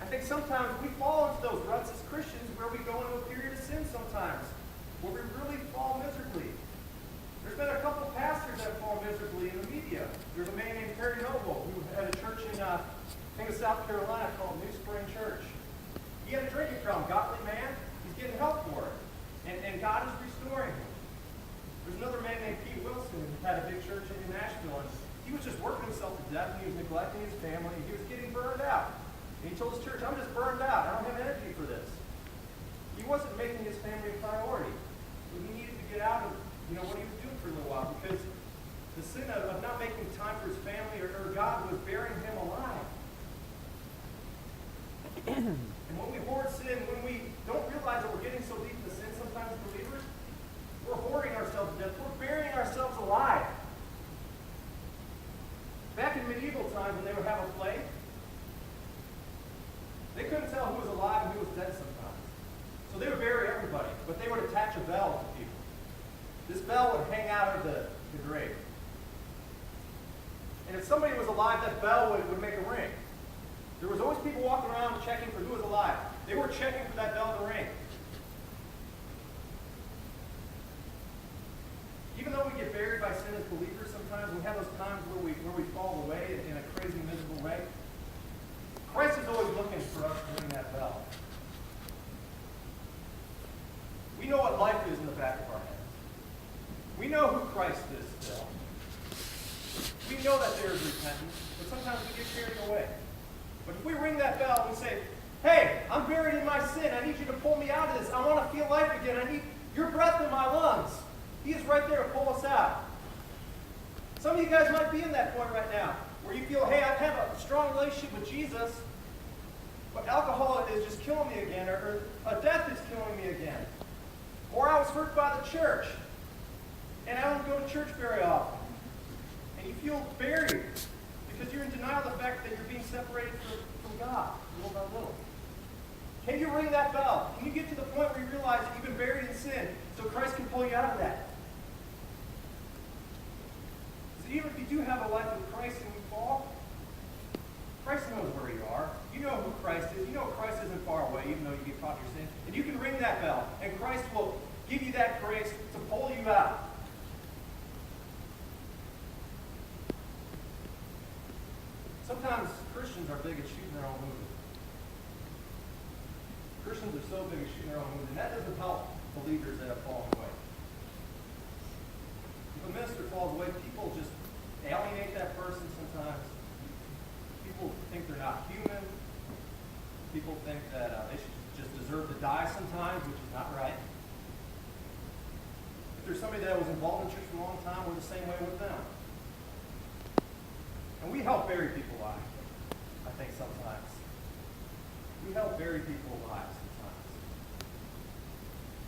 I think sometimes we fall into those ruts as Christians where we go into a period of sin sometimes, where we really fall miserably. There's been a couple pastors that fall miserably in the media. There's a man named Perry Noble who had a church in South Carolina called New Spring Church. He had a drinking problem, godly man. He's getting help for it. And God is restoring him. There's another man named Pete Wilson who had a big church in Nashville. And he was just working himself to death, and he was neglecting his family, and he was getting burned out. And he told his church, I'm just burned out. I don't have energy for this. He wasn't making his family a priority. So he needed to get out of what he was doing for a little while, because the sin of not making time for his family or God was burying him alive. And when we hoard sin, when we don't realize that we're getting so deep into sin sometimes as believers, we're hoarding ourselves to death. We're burying ourselves alive. Back in medieval times when they would have a plague, they couldn't tell who was alive and who was dead sometimes. So they would bury everybody, but they would attach a bell to people. This bell would hang out of the grave. And if somebody was alive, that bell would make a ring. There was always people walking around checking for who was alive. They were checking for that bell to ring. Even though we get buried by sin as believers sometimes, we have those times where we fall away in a crazy, miserable way. Christ is always looking for us to ring that bell. We know what life is in the back of our head. We know who Christ is still. We know that there is repentance, but sometimes we get carried away. But if we ring that bell and say, hey, I'm buried in my sin. I need you to pull me out of this. I want to feel life again. I need your breath in my lungs. He is right there to pull us out. Some of you guys might be in that point right now, where you feel, hey, I have a strong relationship with Jesus, but alcohol is just killing me again, or a death is killing me again. Or I was hurt by the church, and I don't go to church very often. And you feel buried because you're in denial of the fact that you're being separated from God little by little. Can you ring that bell? Can you get to the point where you realize that you've been buried in sin so Christ can pull you out of that? So even if you do have a life with Christ and you fall, Christ knows where you are. You know who Christ is. You know Christ isn't far away, even though you get caught in your sin. And you can ring that bell, and Christ will give you that grace to pull you out. Sometimes Christians are big at shooting their own movie. Christians are so big at shooting their own movie, and that doesn't help believers that have fallen away. If a minister falls away, people just alienate that person sometimes. People think they're not human. People think that they should just deserve to die sometimes, which is not right. If there's somebody that was involved in church for a long time, we're the same way with them. And we help bury people alive, I think, sometimes. We help bury people alive sometimes.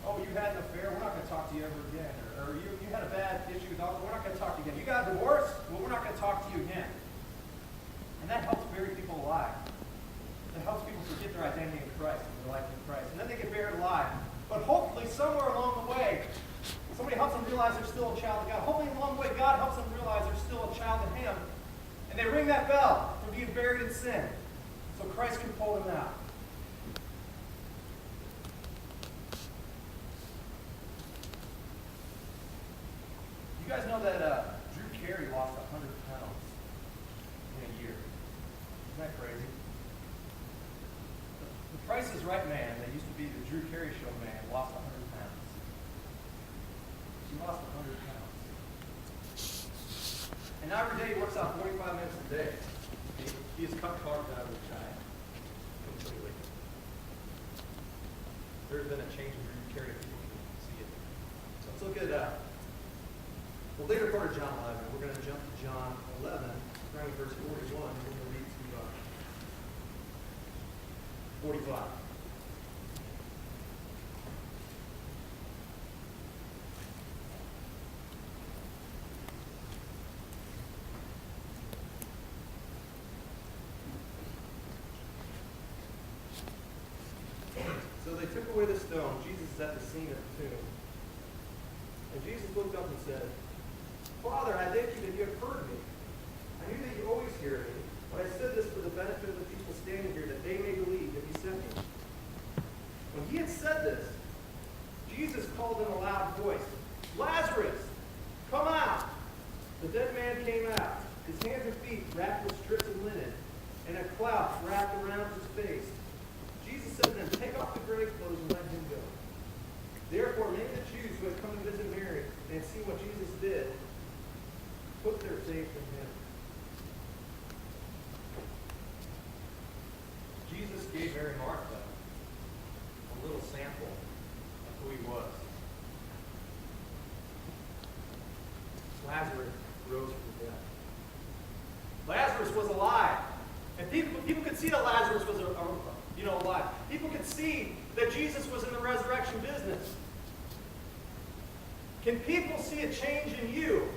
Oh, you had an affair, we're not going to talk to you ever again. Or you had a bad issue with alcohol, we're not going to talk to you again. You got a divorce, well, we're not going to talk to you again. And that helps bury people alive. That helps people forget their identity in Christ and their life in Christ. And then they get buried alive. But hopefully, somewhere along the way, somebody helps them realize they're still a child of God. Hopefully, along the way, God helps them realize they're still a child of Him. And they ring that bell for being buried in sin, so Christ can pull them out. You guys know that Drew Carey lost 100 pounds in a year. Isn't that crazy? The Price is Right man, that used to be the Drew Carey Show man, lost 100 pounds. She lost 100 pounds. And now every day he works out 45 minutes a day. He has cut carbs out of his diet completely. There's been a change in Drew Carey. People can see it. So let's look at well, later part of John 11. We're going to jump to John 11, starting with verse 41. We're going to read to 45. So they took away the stone. Jesus is at the scene of the tomb. And Jesus looked up and said, Father, I thank you that you have heard me. I knew that you always hear me, but I said this for the benefit of the people standing here, that they may believe cloth wrapped around his face. Jesus said to them, take off the grave clothes and let him go. Therefore, many of the Jews who had come to visit Mary and had seen what Jesus did put their faith in him. Jesus gave Mary and Martha a little sample of who he was. Lazarus rose from the dead. Lazarus was alive. And people could see that Lazarus was alive. People could see that Jesus was in the resurrection business. Can people see a change in you?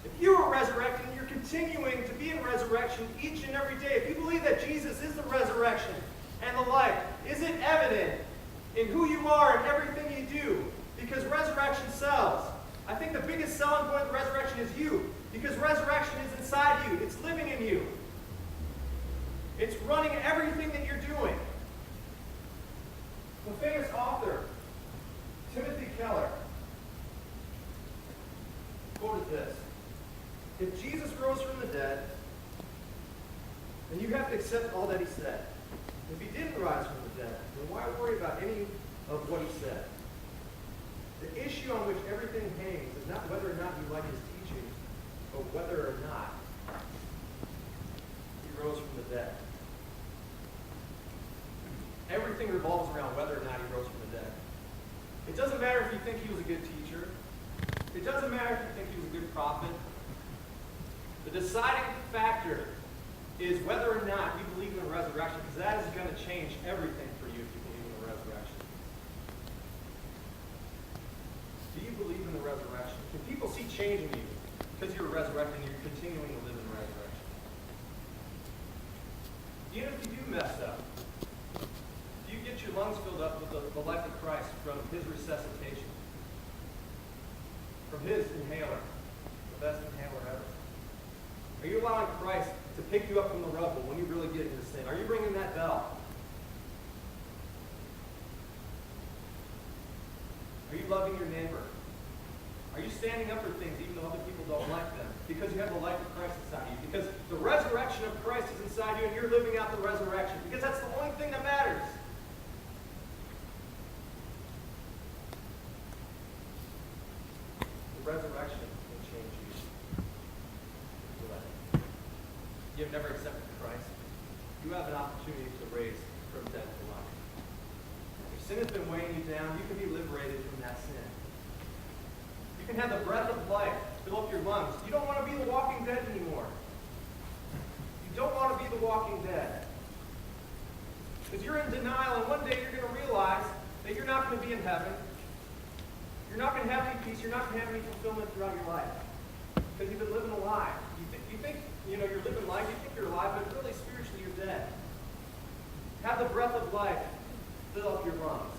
If you are resurrected and you're continuing to be in resurrection each and every day, if you believe that Jesus is the resurrection and the life, is it evident in who you are and everything you do? Because resurrection sells. I think the biggest selling point of the resurrection is you. Because resurrection is inside you. It's living in you. It's running everything that you're doing. The famous author, Timothy Keller, quoted this. If Jesus rose from the dead, then you have to accept all that he said. If he didn't rise from the dead, then why worry about any of what he said? The issue on which everything hangs is not whether or not you like his teaching, but whether or not he rose from the dead. Everything revolves around whether or not he rose from the dead. It doesn't matter if you think he was a good teacher. It doesn't matter if you think he was a good prophet. The deciding factor is whether or not you believe in the resurrection, because that is going to change everything for you if you believe in the resurrection. Do you believe in the resurrection? Can people see change in you because you're resurrected and you're continuing to live in the resurrection? Even if you do mess up, do you get your lungs filled up with the life of Christ from his resuscitation? From his inhaler, the best inhaler ever? Are you allowing Christ to pick you up from the rubble when you really get into sin? Are you ringing that bell? Are you loving your neighbor? Are you standing up for things even though other people don't like them? Because you have the life of Christ inside you. Because the resurrection of Christ is inside you and you're living out the resurrection. Because that's the only thing that matters. The resurrection can change you. You have never accepted Christ. You have an opportunity to raise from death to life. If sin has been weighing you down, you can be liberated from that sin. You can have the breath of life fill up your lungs. You don't want to be the walking dead anymore. You don't want to be the walking dead. Because you're in denial, and one day you're going to realize that you're not going to be in heaven. You're not going to have any peace. You're not going to have any fulfillment throughout your life. Because you've been living a lie. You think you're living life, you think you're alive, but really spiritually you're dead. Have the breath of life fill up your lungs.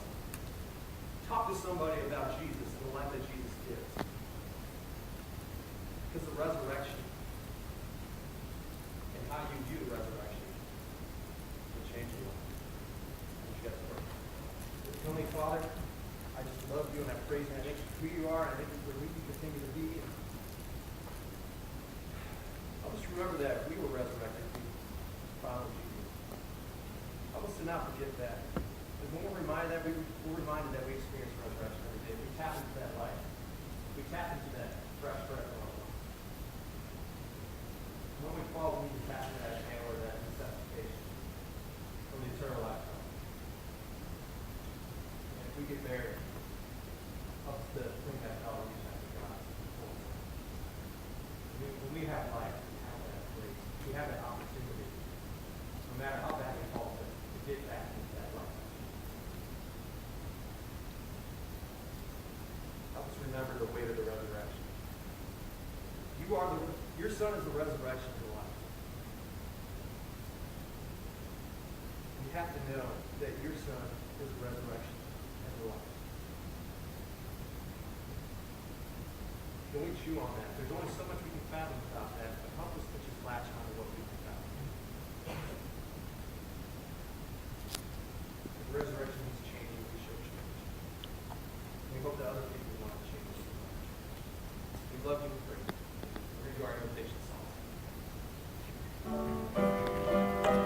Talk to somebody about Jesus and the life that Jesus gives. Because the resurrection and how you view the resurrection will change your life. You got to pray. Heavenly Father, I just love you and I praise you and I thank you for who you are and I thank you for who you continue to be. Help us remember that we were resurrected through the Father Jesus. Help us to not forget that. Because when we're reminded that, we're reminded that we experience resurrection every day. We tap into that life. We tap into that fresh breath of our lungs. When we fall, we need to tap into that power, that resuscitation from the eternal life. And if we get there, help us to bring that power we have to God. When we have life, we have an opportunity, no matter how bad we fall, to get back into that life. Help us remember the weight of the resurrection. Your Son is the resurrection of the life. You have to know that your Son is the resurrection and the life. Can we chew on that? There's only so much we can fathom about that, but help us to just latch on to what we can fathom. The resurrection needs changing, we should change. We hope that other people want to change. We love you and pray. We're going to do our invitation song.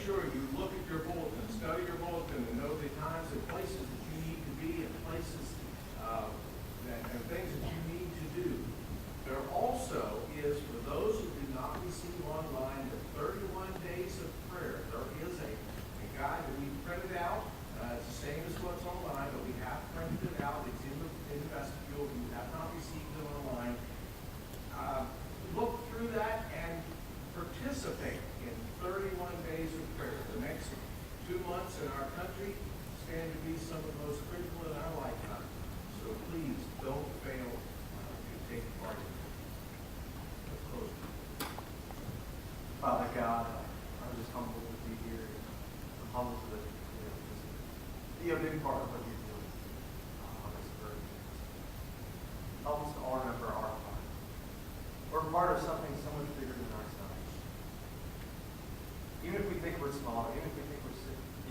sure you look at your bulletin, study your bulletin, and know the times and places that you need to be and places and things that you need to do. There also is, for those who do not receive online, the 31 days of prayer. There is a guide that we printed out. It's the same as what's online, but we have printed it out. It's in the vestibule. If you have not received it online, look through that and participate in 31 days of prayer. The next 2 months in our country stand to be some of the most critical in our lifetime. So please don't fail to take part in it. Let's close. Father God, I'm just humbled to be here. I'm humbled to just be a big part of what you're doing on this earth. Help us to all remember our part. We're part of something so much bigger than ourselves. Even if we think we're small, even if we think we're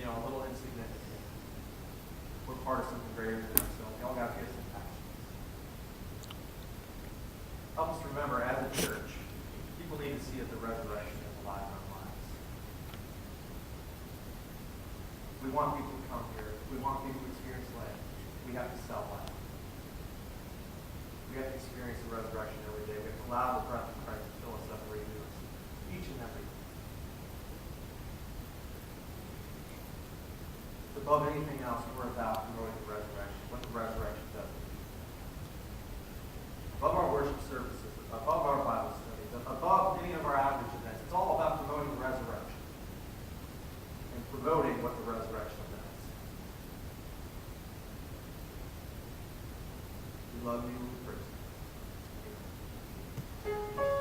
a little insignificant, we're part of something greater than ourselves. We all got gifts and passions. Help us to remember, as a church, people need to see that the resurrection is alive in our lives. We want people to come here. We want people to experience life. We have to sell life. We have to experience the resurrection every day. We have to allow the breath of Christ to fill us up and renew us each and every day. Above anything else, we're about promoting the resurrection, what the resurrection does. Above our worship services, above our Bible studies, above any of our outreach events, it's all about promoting the resurrection and promoting what the resurrection does. We love you and we praise you. Amen.